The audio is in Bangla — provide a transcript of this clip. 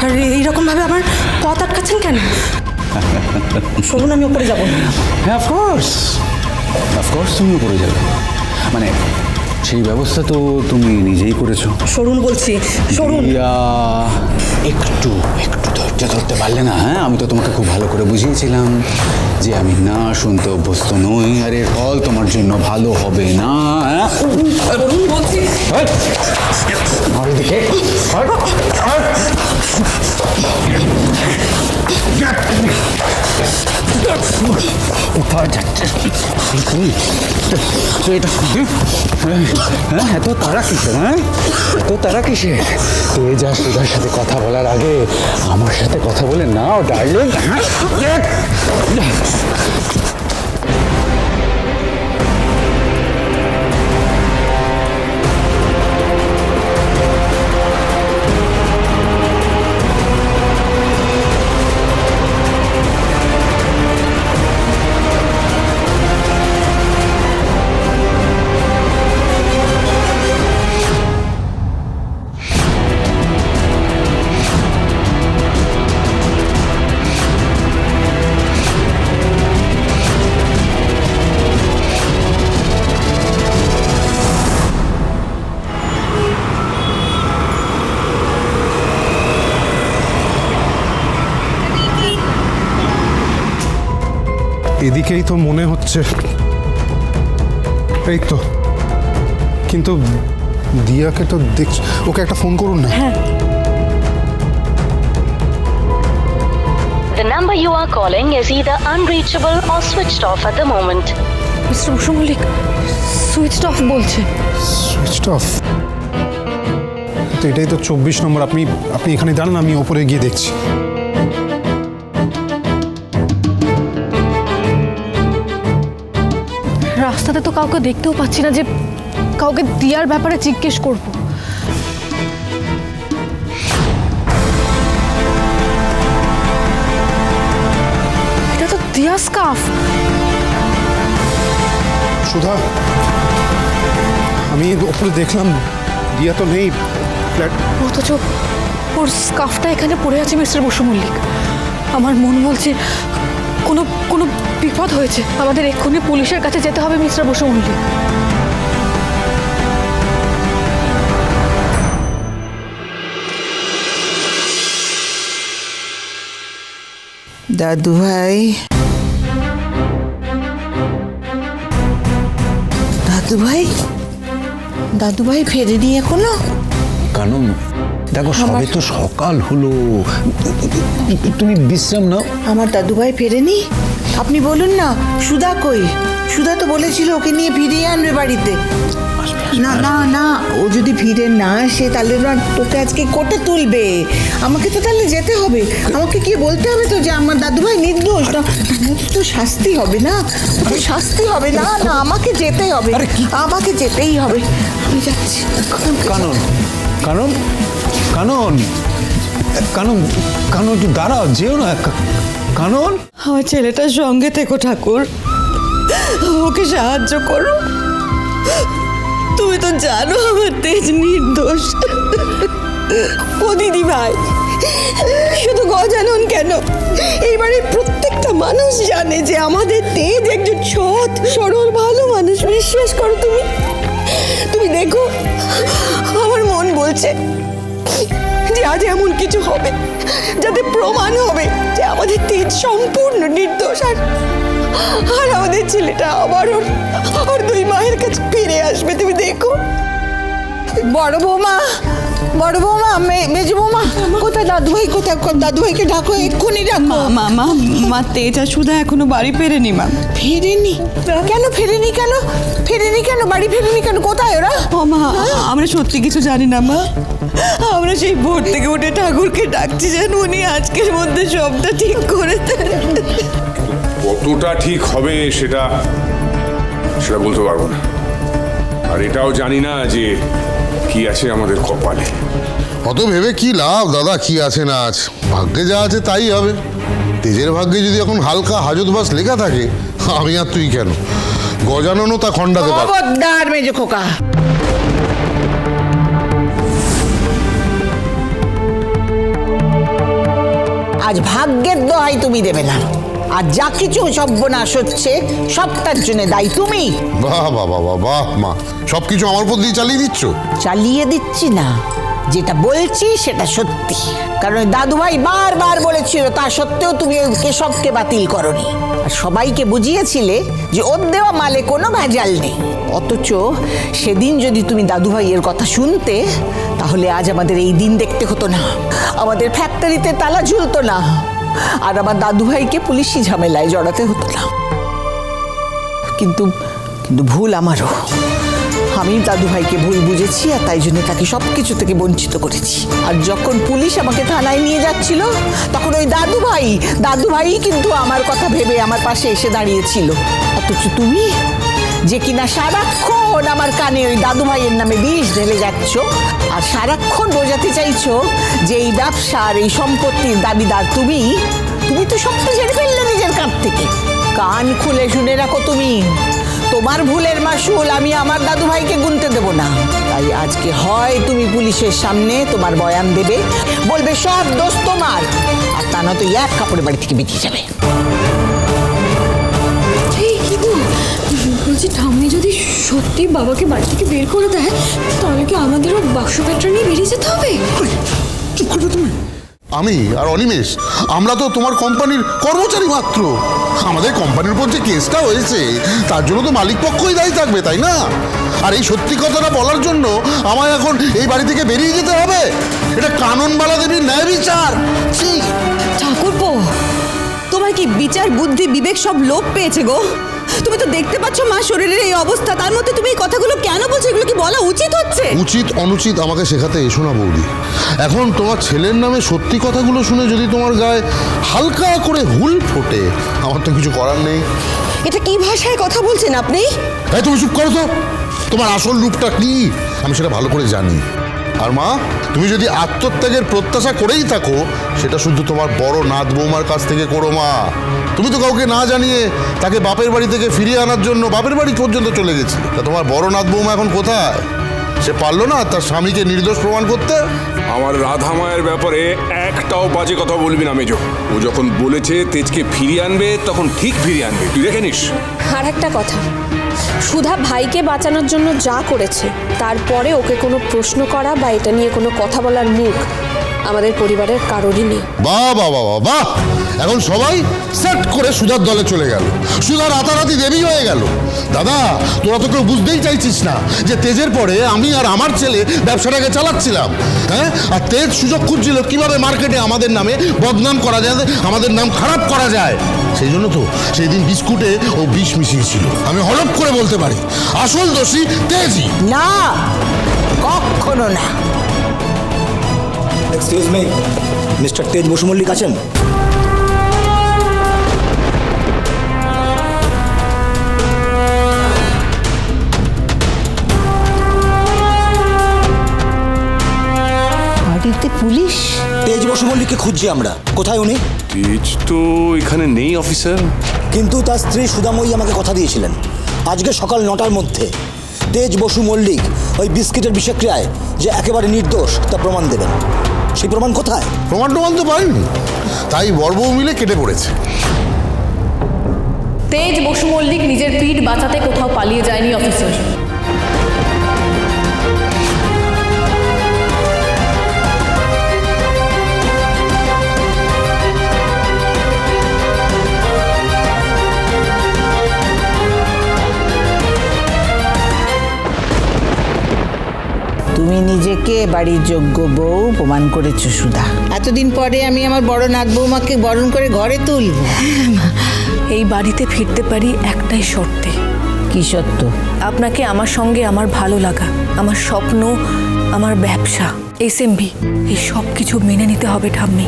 আর এইরকম ভাবে আমার পথ আটকাচ্ছেন কেন? সরুন, আমি ওপরে যাবো। হ্যাঁ, অফকোর্স তুমি উপরে যাবে, মানে সেই ব্যবস্থা তো তুমি নিজেই করেছো। সরুন বলছি, সরুন। একটু একটু ধৈর্য ধরতে পারলে না? হ্যাঁ, আমি তো তোমাকে খুব ভালো করে বুঝিয়েছিলাম যে আমি না শুনতে অভ্যস্ত নই, আর এর ফল তোমার জন্য ভালো হবে না। সরুন বলছি। কোথায় যাচ্ছে এত তারা কিসের? হ্যাঁ, এত তারা কিসের? তুই যা সুধার সাথে কথা বলার আগে আমার সাথে কথা বলে নাও ডার্লিং। এদিকেই তো মনে হচ্ছে, এই তো। কিন্তু দিয়াকে তো দেখছি, ওকে একটা ফোন করুন না। The number you are calling is either unreachable or switched off at the moment. Mister Basu Mallick switched off বলছে। Switched off? তো এটাই তো 24 নম্বর। আপনি এখানে দাঁড়ান, আমি ওপরে গিয়ে দেখছি। রাস্তাতে তো কাউকে দেখতেও পাচ্ছি না যে কাউকে দিয়ার ব্যাপারে জিজ্ঞেস করব। এটা তো দিয়া স্কার্ফ। সুধা, আমি ওপরে দেখলাম দিয়া তো নেই। অথচ ওর স্কার্ফটা এখানে পড়ে আছে মিস্টার বসু মল্লিক। আমার মন বলছে কোনো কোনো বিপদ হয়েছে, আমাদের এক্ষুনি পুলিশের কাছে যেতে হবে মিস্টার বসু মল্লিক। দাদু ভাই, দাদু ভাই, দাদু ভাই ফেরেনি এখনো? কারণ দেখো, সবে তো সকাল হলো, তুমি বিশ্রাম নাও। আমার দাদু ভাই ফেরেনি? আপনি বলুন না, সুধা কই? সুধা তো বলেছিল ওকে নিয়ে ফিরিয়ে আনবে বাড়িতে। না না না, ও যদি ফিরে না আসে তাহলে না তোকে আজকে কোর্টে তুলবে। আমাকে তো তাহলে যেতে হবে, আমাকে কি বলতে হবে তো যে আমার দাদু ভাই নির্দোষ। না, তো শাস্তি হবে না, শাস্তি হবে না। না, আমাকে যেতেই হবে, আমাকে যেতেই হবে। আমি যাচ্ছি। কানন কানন কানন কানন কানন, একটু দাঁড়াও, যেও না। কানন, আমার ছেলেটার সঙ্গে থেকো ঠাকুর, ওকে সাহায্য করো। তুমি তো জানো আমার তেজ নির্দোষ। ও দিদি ভাই, শুধু গজানন কেন, এইবারে প্রত্যেকটা মানুষ জানে যে আমাদের তেজ একজন সৎ সরল ভালো মানুষ। বিশ্বাস করো তুমি, তুমি দেখো আমার মন বলছে যে আজ এমন কিছু হবে যাতে প্রমাণ হবে যে আমাদের তেজ সম্পূর্ণ নির্দোষ, আর আমাদের ছেলেটা আবার ওর দুই মায়ের কাছে ফিরে আসবে। তুমি দেখো। বড় বৌমা, বড় বৌমা, মেজ বৌমা কোথায়? দাদু ভাই কোথায়? দাদু ভাইকে ডাকো, এক্ষুনি ডাকো। মা তেজ আর সুধা এখনো বাড়ি ফেরেনি। মা ফেরেনি কেন? ফেরেনি কেন? ফেরেনি কেন? বাড়ি ফেরেনি কেন? কোথায় ওরা? ও মা, আমরা সত্যি কিছু জানি না মা। আমরা সেই ভোর থেকে উঠে ঠাকুরকে ডাকছি যেন উনি আজকের মধ্যে সবটা ঠিক করে দেন। কতটা ঠিক হবে সেটা বলতে পারবো না, আর এটাও জানি না যে কি আছে আমাদের কপালে। অত ভেবে কি লাভ দাদা, কি আছে না আছে, ভাগ্যে যা আছে তাই হবে। তেজের ভাগ্যে যদি এখন হালকা হাজতবাস লেখা থাকে, আমি আর তুই কেন, গজাননও তা খণ্ডাতে পারে। খবরদার মেজো খোকা। আজ ভাগ্যের দোহাই তুমি দেবে না, আর যা কিছু সর্বনাশ হচ্ছে সবটার জন্য দায়ী তুমি। বাহ বাহ বাহ বাহ বাহ মা, সবকিছু আমার উপর দিয়ে চালিয়ে দিচ্ছ। চালিয়ে দিচ্ছি না, যেটা বলছি সেটা সত্যি। কারণ দাদুভাই বারবার বলেছিল, তা সত্ত্বেও তুমি কেশবকে বাতিল করনি, আর সবাইকে বুঝিয়েছিলে যে ওর দেওয়া মালে কোনো ভেজাল নেই। অথচ সেদিন যদি তুমি দাদুভাইয়ের কথা শুনতে, তাহলে আজ আমাদের এই দিন দেখতে হতো না, আমাদের ফ্যাক্টরিতে তালা ঝুলতো না, আর আমার দাদুভাইকে পুলিশি ঝামেলায় জড়াতে হতো না। কিন্তু কিন্তু ভুল আমারও। আমি দাদুভাইকে ভুল বুঝেছি, আর তাই জন্য তাকে সব কিছু থেকে বঞ্চিত করেছি। আর যখন পুলিশ আমাকে থানায় নিয়ে যাচ্ছিল, তখন ওই দাদুভাই কিন্তু আমার কথা ভেবে আমার পাশে এসে দাঁড়িয়েছিল। অথচ তুমি যে কিনা সারাক্ষণ আমার কানে ওই দাদুভাইয়ের নামে বিষ ঢেলে যাচ্ছ, আর সারাক্ষণ বোঝাতে চাইছো যে এই ব্যবসার এই সম্পত্তির দাবিদার তুমি তো সবটা ঝেড়ে ফেললে নিজের কাছ থেকে। কান খুলে শুনে রাখো, তুমি তোমার ভুলের মাসুল আমি আমার দাদুভাইকে গুনতে দেব না। তাই আজকে হয় তুমি পুলিশের সামনে তোমার বয়ান দেবে, বলবে সব দোষ তোমার, আর তা নয়তো এক কাপড়ে বাড়ি থেকে বেরিয়ে যাবে। বলছি ঠাম্মি যদি সত্যি বাবাকে বাড়ি থেকে বের করে দেয়, তাহলে কি আমাদেরও বাক্স প্যাটরা নিয়ে বেরিয়ে যেতে হবে? চুপ করবে তুমি? আমি আর অনিমেষ আমরা তো তোমার কোম্পানির কর্মচারী মাত্র। আমাদের কোম্পানির উপর যে কেসটা হয়েছে তার জন্য তো মালিক পক্ষই দায়ী থাকবে, তাই না? আর এই সত্যি কথাটা বলার জন্য আমায় এখন এই বাড়ি থেকে বেরিয়ে যেতে হবে? এটা কাননবালা দেবীর ন্যায় বিচার। ঠাকুরপো, তোমার কি বিচার বুদ্ধি বিবেক সব লোপ পেয়েছে গো? তুমি তো দেখতে পাচ্ছ মা শরীরের এই অবস্থা, তার মধ্যে তুমি এই কথাগুলো কেন বলছো? এগুলো কি বলা উচিত হচ্ছে? উচিত অনুচিত আমাকে শেখাতে এসো না বৌদি। এখন তোমার ছেলের নামে সত্যি কথাগুলো শুনে যদি তোমার গায়ে হালকা করে হুল ফোটে, আমার তো কিছু করার নেই। এটা কি ভাষায় কথা বলছেন আপনি? তাই তুমি চুপ করো তো। তোমার আসল রূপটা কি আমি সেটা ভালো করে জানি। আর মা, তুমি যদি আত্মত্যাগের প্রত্যাশা করেই থাকো, সেটা শুধু তোমার বড় নাত বৌমার কাছ থেকে করো মা। তুমি তো কাউকে না জানিয়ে তাকে বাপের বাড়ি থেকে ফিরিয়ে আনার জন্য বাপের বাড়ি পর্যন্ত চলে গেছি। তা তোমার বড় নাত বৌমা এখন কোথায়? সে পারলো না তার স্বামীকে নির্দোষ প্রমাণ করতে? আমার রাধা মায়ের ব্যাপারে একটাও বাজে কথা বলবি না মেজো। ও যখন বলেছে তেজকে ফিরিয়ে আনবে, তখন ঠিক ফিরিয়ে আনবে, তুই দেখে নিস। আর একটা কথা, সুধা ভাইকে বাঁচানোর জন্য যা করেছে, তারপরে ওকে কোনো প্রশ্ন করা বা এটা নিয়ে কোনো কথা বলার মুখ আমাদের পরিবারের কারোরই নেই। বাহ বাহ বাহ বাহ, এখন সবাই সেট করে সুধার দলে চলে গেল। সুধা রাতারাতি দেবী হয়ে গেল। দাদা, তোরা তো কেউ বুঝতেই চাইছিস না যে তেজের পরে আমি আর আমার ছেলে ব্যবসাটাকে চালাচ্ছিলাম। হ্যাঁ, আর তেজ সুযোগ খুঁজছিল কিভাবে মার্কেটে আমাদের নামে বদনাম করা যায়, আমাদের নাম খারাপ করা যায়। সেই জন্য তো সেই দিন বিস্কুটে ও বিষ মিশিয়েছিল। আমি হলফ করে বলতে পারি আসল দোষী তেজই। না, কখনো না। এক্সকিউজ মি, মিস্টার তেজ বসু মল্লিক আছেন? বাড়িতে পুলিশ? তেজ বসু মল্লিককে খুঁজছি আমরা। কোথায় উনি? তেজ তো এখানে নেই অফিসার। কিন্তু তার স্ত্রী সুদাময়ী আমাকে কথা দিয়েছিলেন আজকে সকাল 9টার মধ্যে তেজ বসু মল্লিক ওই বিস্কিটের বিষক্রিয়ায় যে একেবারে নির্দোষ তা প্রমাণ দেবেন। সেই প্রমাণ কোথায়? প্রমাণ তো পাইনি, তাই বড়বউ মিলে কেটে পড়েছে। তেজ বসু মল্লিক নিজের পিঠ বাঁচাতে কোথাও পালিয়ে যায়নি অফিসার। তুমি নিজেকে বাড়ির যোগ্য বউ প্রমাণ করেছো সুধা। এতদিন পরে আমি আমার বড় নাত বৌমাকে বরণ করে ঘরে তুলব। এই বাড়িতে ফিরতে পারি একটাই শর্তে। কি সত্য? আপনাকে আমার সঙ্গে আমার ভালো লাগা, আমার স্বপ্ন, আমার ব্যবসা, SMB, এই সব কিছু মেনে নিতে হবে ঠাম্মি।